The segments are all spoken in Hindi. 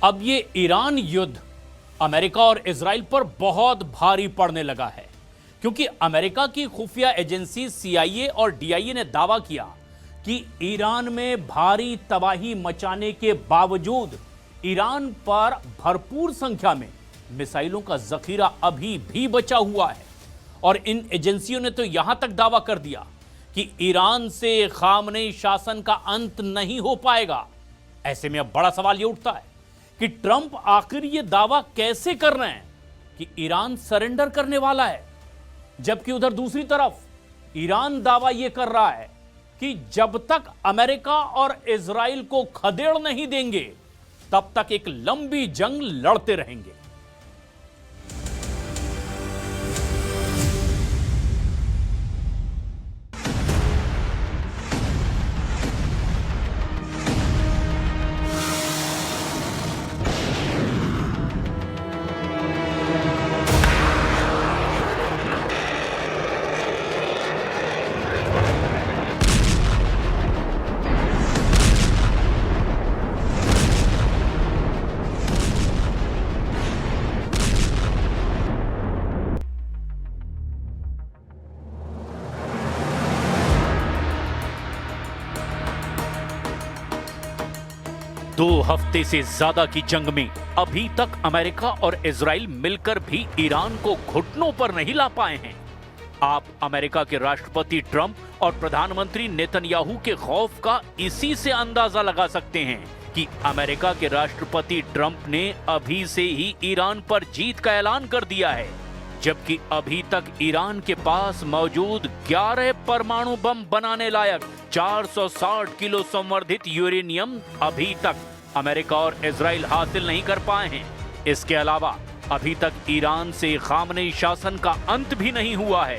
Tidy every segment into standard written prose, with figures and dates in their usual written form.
अब ये ईरान युद्ध अमेरिका और इजराइल पर बहुत भारी पड़ने लगा है, क्योंकि अमेरिका की खुफिया एजेंसी CIA और DIA ने दावा किया कि ईरान में भारी तबाही मचाने के बावजूद ईरान पर भरपूर संख्या में मिसाइलों का जखीरा अभी भी बचा हुआ है। और इन एजेंसियों ने तो यहां तक दावा कर दिया कि ईरान से खामनेई शासन का अंत नहीं हो पाएगा। ऐसे में अब बड़ा सवाल यह उठता है कि ट्रंप आखिर यह दावा कैसे कर रहे हैं कि ईरान सरेंडर करने वाला है, जबकि उधर दूसरी तरफ ईरान दावा यह कर रहा है कि जब तक अमेरिका और इजराइल को खदेड़ नहीं देंगे तब तक एक लंबी जंग लड़ते रहेंगे। दो हफ्ते से ज्यादा की जंग में अभी तक अमेरिका और इजराइल मिलकर भी ईरान को घुटनों पर नहीं ला पाए हैं। आप अमेरिका के राष्ट्रपति ट्रंप और प्रधानमंत्री नेतन्याहू के खौफ का इसी से अंदाजा लगा सकते हैं कि अमेरिका के राष्ट्रपति ट्रंप ने अभी से ही ईरान पर जीत का ऐलान कर दिया है, जबकि अभी तक ईरान के पास मौजूद 11 परमाणु बम बनाने लायक 460 किलो संवर्धित यूरेनियम अभी तक अमेरिका और इजराइल हासिल नहीं कर पाए हैं। इसके अलावा अभी तक ईरान से खामनेई शासन का अंत भी नहीं हुआ है।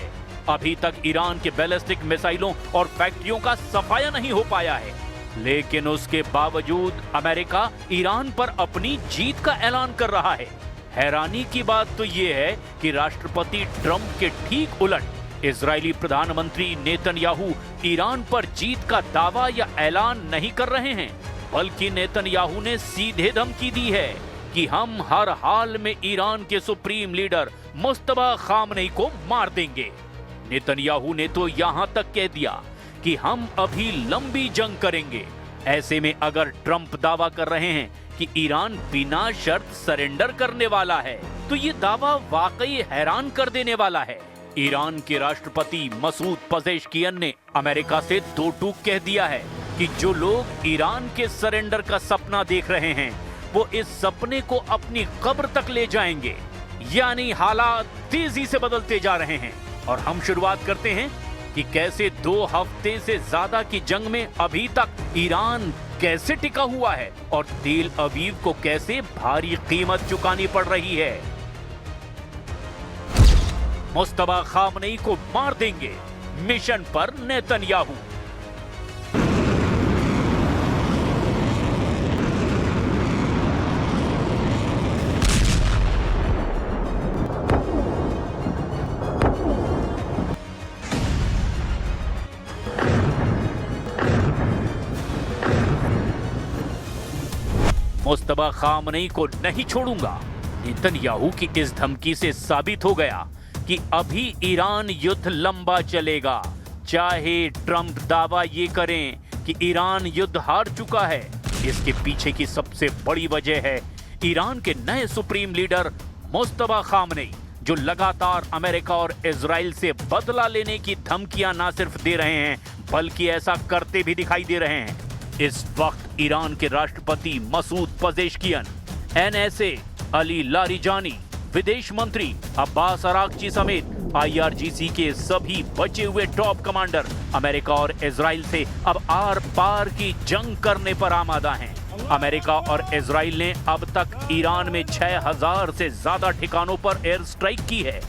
अभी तक ईरान के बैलिस्टिक मिसाइलों और फैक्ट्रियों का सफाया नहीं हो पाया है, लेकिन उसके बावजूद अमेरिका ईरान पर अपनी जीत का ऐलान कर रहा है। हैरानी की बात तो यह है कि राष्ट्रपति ट्रंप के ठीक उलट इजरायली प्रधानमंत्री नेतन्याहू ईरान पर जीत का दावा या ऐलान नहीं कर रहे हैं, बल्कि नेतन्याहू ने सीधे धमकी दी है कि हम हर हाल में ईरान के सुप्रीम लीडर मुस्तफा खामनेई को मार देंगे। नेतन्याहू ने तो यहां तक कह दिया कि हम अभी लंबी जंग करेंगे। ऐसे में अगर ट्रंप दावा कर रहे हैं कि ईरान बिना शर्त सरेंडर करने वाला है, तो ये दावा वाकई हैरान कर देने वाला है। ईरान के राष्ट्रपति मसूद पजेश्कियन ने अमेरिका से दो टूक कह दिया है कि जो लोग ईरान के सरेंडर का सपना देख रहे हैं वो इस सपने को अपनी कब्र तक ले जाएंगे। यानी हालात तेजी से बदलते जा रहे हैं। और हम शुरुआत करते हैं कि कैसे 2 हफ्ते से ज्यादा की जंग में अभी तक ईरान कैसे टिका हुआ है और तेल अवीव को कैसे भारी कीमत चुकानी पड़ रही है। मुस्तफा खामनेई को मार देंगे, मिशन पर नेतन्याहू। मुस्तफा खामनेई को नहीं छोड़ूंगा। नेतन्याहू की इस धमकी से साबित हो गया कि अभी ईरान युद्ध लंबा चलेगा। चाहे ट्रंप दावा ये करें कि ईरान युद्ध हार चुका है, इसके पीछे की सबसे बड़ी वजह है ईरान के नए सुप्रीम लीडर मुस्तफा खामनेई, जो लगातार अमेरिका और इजराइल से बदला लेने की धमकियां न सिर्फ दे रहे हैं बल्कि ऐसा करते भी दिखाई दे रहे हैं। इस वक्त ईरान के राष्ट्रपति मसूद पजेश्कियन, NSA अली लारिजानी, विदेश मंत्री अब्बास अरागची समेत IRGC के सभी बचे हुए टॉप कमांडर अमेरिका और इजराइल से अब आर पार की जंग करने पर आमादा हैं। अमेरिका और इजराइल ने अब तक ईरान में 6000 से ज्यादा ठिकानों पर एयर स्ट्राइक की है।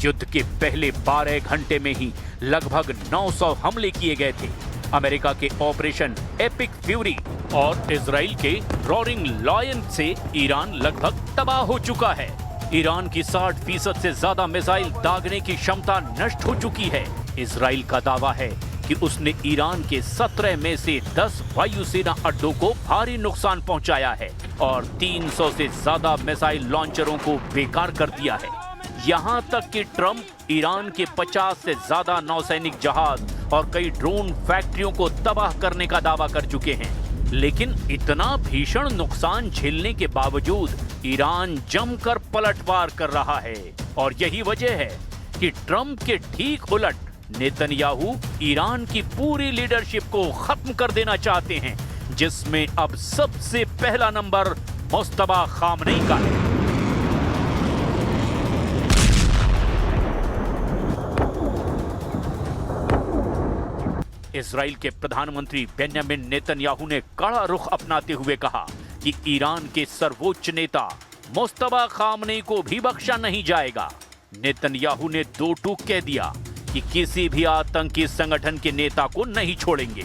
युद्ध के पहले 12 घंटे में ही लगभग 900 हमले किए गए थे। अमेरिका के ऑपरेशन एपिक फ्यूरी और इजराइल के रोरिंग लायन से ईरान लगभग तबाह हो चुका है। ईरान की 60% से ज्यादा मिसाइल दागने की क्षमता नष्ट हो चुकी है। इजराइल का दावा है कि उसने ईरान के 17 में से 10 वायुसेना अड्डों को भारी नुकसान पहुंचाया है और 300 से ज्यादा मिसाइल लॉन्चरों को बेकार कर दिया है। यहां तक कि ट्रंप ईरान के 50 से ज्यादा नौसैनिक जहाज और कई ड्रोन फैक्ट्रियों को तबाह करने का दावा कर चुके हैं। लेकिन इतना भीषण नुकसान झेलने के बावजूद ईरान जमकर पलटवार कर रहा है और यही वजह है कि ट्रंप के ठीक उलट नेतन्याहू ईरान की पूरी लीडरशिप को खत्म कर देना चाहते हैं, जिसमें अब सबसे पहला नंबर मुस्तफा खामनेई का है। इजराइल के प्रधानमंत्री बेंजामिन नेतन्याहू ने कड़ा रुख अपनाते हुए कहा कि ईरान के सर्वोच्च नेता मुस्तफा खामनेई को भी बख्शा नहीं जाएगा। नेतन्याहू ने दो टूक कह दिया कि किसी भी आतंकी संगठन के नेता को नहीं छोड़ेंगे।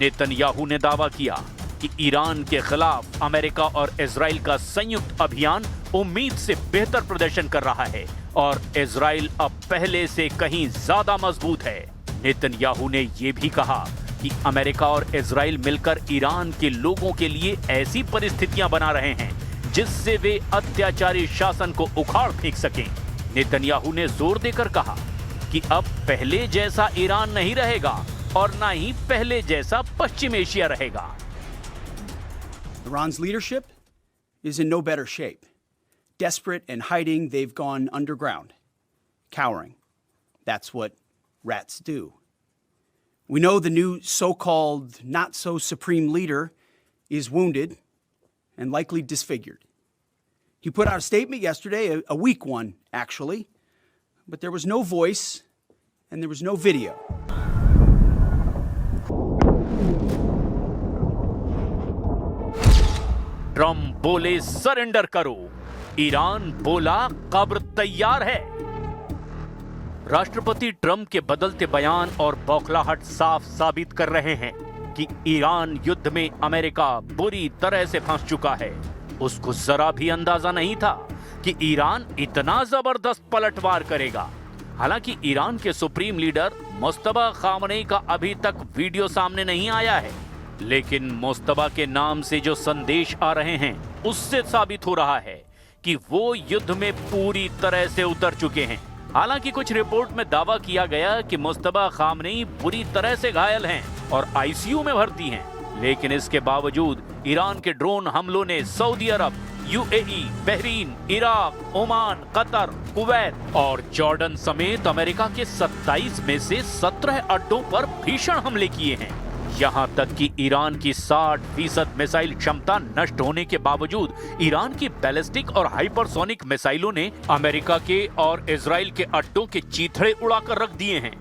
नेतन्याहू ने दावा किया कि ईरान के खिलाफ अमेरिका और इजराइल का संयुक्त अभियान उम्मीद से बेहतर प्रदर्शन कर रहा है और इजराइल अब पहले से कहीं ज्यादा मजबूत है। नेतन्याहू ने यह भी कहा कि अमेरिका और इजराइल मिलकर ईरान के लोगों के लिए ऐसी परिस्थितियां बना रहे हैं जिससे वे अत्याचारी शासन को उखाड़ फेंक सकें। नेतन्याहू ने जोर देकर कहा कि अब पहले जैसा ईरान नहीं रहेगा और ना ही पहले जैसा पश्चिम एशिया रहेगा। Iran's leadership is in no better shape. Desperate and hiding, they've gone underground, cowering. That's what rats do. We know the new so-called not-so-supreme leader is wounded and likely disfigured. He put out a statement yesterday, a weak one, actually, but there was no voice and there was no video. Trump बोले सरेंडर करो, ईरान बोला कब्र तैयार है। राष्ट्रपति ट्रंप के बदलते बयान और बौखलाहट साफ साबित कर रहे हैं कि ईरान युद्ध में अमेरिका बुरी तरह से फंस चुका है। उसको जरा भी अंदाजा नहीं था कि ईरान इतना जबरदस्त पलटवार करेगा। हालांकि ईरान के सुप्रीम लीडर मुस्तफा खामनेई का अभी तक वीडियो सामने नहीं आया है, लेकिन मुस्तफा के नाम से जो संदेश आ रहे हैं उससे साबित हो रहा है कि वो युद्ध में पूरी तरह से उतर चुके हैं। हालांकि कुछ रिपोर्ट में दावा किया गया कि मुस्तफा खामनेई बुरी तरह से घायल हैं और आईसीयू में भर्ती हैं, लेकिन इसके बावजूद ईरान के ड्रोन हमलों ने Saudi Arab, UAE, Bahrain, Iraq, Oman, Qatar, Kuwait और जॉर्डन समेत अमेरिका के 27 में से 17 अड्डों पर भीषण हमले किए हैं। यहां तक कि ईरान की 60% मिसाइल क्षमता नष्ट होने के बावजूद ईरान की बैलिस्टिक और हाइपरसोनिक मिसाइलों ने अमेरिका के और इजराइल के अड्डों के चीथड़े उड़ाकर रख दिए हैं।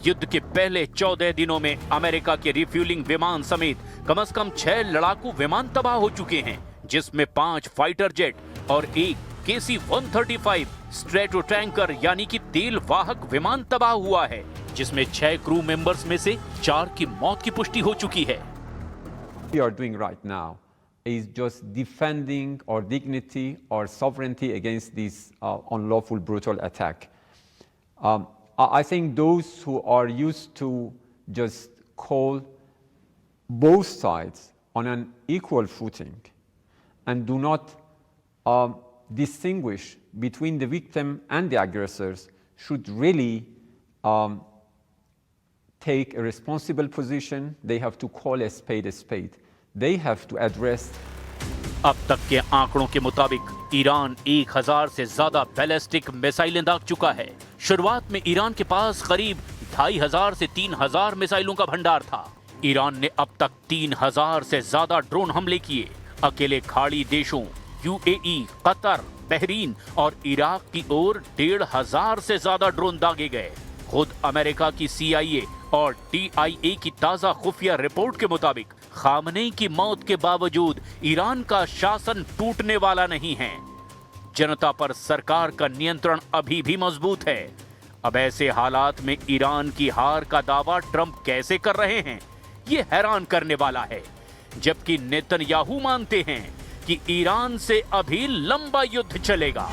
युद्ध के पहले 14 दिनों में अमेरिका के रिफ्यूलिंग विमान समेत कम से कम 6 लड़ाकू विमान तबाह हो चुके हैं, जिसमें 5 फाइटर जेट और 1 KC-135 स्ट्रेटो टैंकर यानी कि तेल वाहक विमान तबाह हुआ है, जिसमें 6 क्रू मेंबर्स में से 4 की मौत की पुष्टि हो चुकी है। We are doing right now is just defending our dignity, our sovereignty against this unlawful, brutal attack. I think those who are used to just call both sides on an equal footing and do not distinguish between the victim and the aggressors should really take a responsible position. They have to call a spade a spade. They have to address. अब तक के आंकड़ों के मुताबिक ईरान 1000 से ज्यादा बैलिस्टिक मिसाइलें दाग चुका है। शुरुआत में ईरान के पास करीब 2500 से 3000 मिसाइलों का भंडार था। ईरान ने अब तक 3000 से ज्यादा ड्रोन हमले किए। अकेले खाड़ी देशों यूएई, कतर, बहरीन और इराक की ओर 1500 से ज्यादा ड्रोन दागे गए। खुद अमेरिका की CIA और DIA की ताजा खुफिया रिपोर्ट के मुताबिक खामनेई की मौत के बावजूद ईरान का शासन टूटने वाला नहीं है। जनता पर सरकार का नियंत्रण अभी भी मजबूत है। अब ऐसे हालात में ईरान की हार का दावा ट्रंप कैसे कर रहे हैं, ये हैरान करने वाला है। जबकि नेतन्याहू मानते हैं कि ईरान से अभी लंबा युद्ध चलेगा।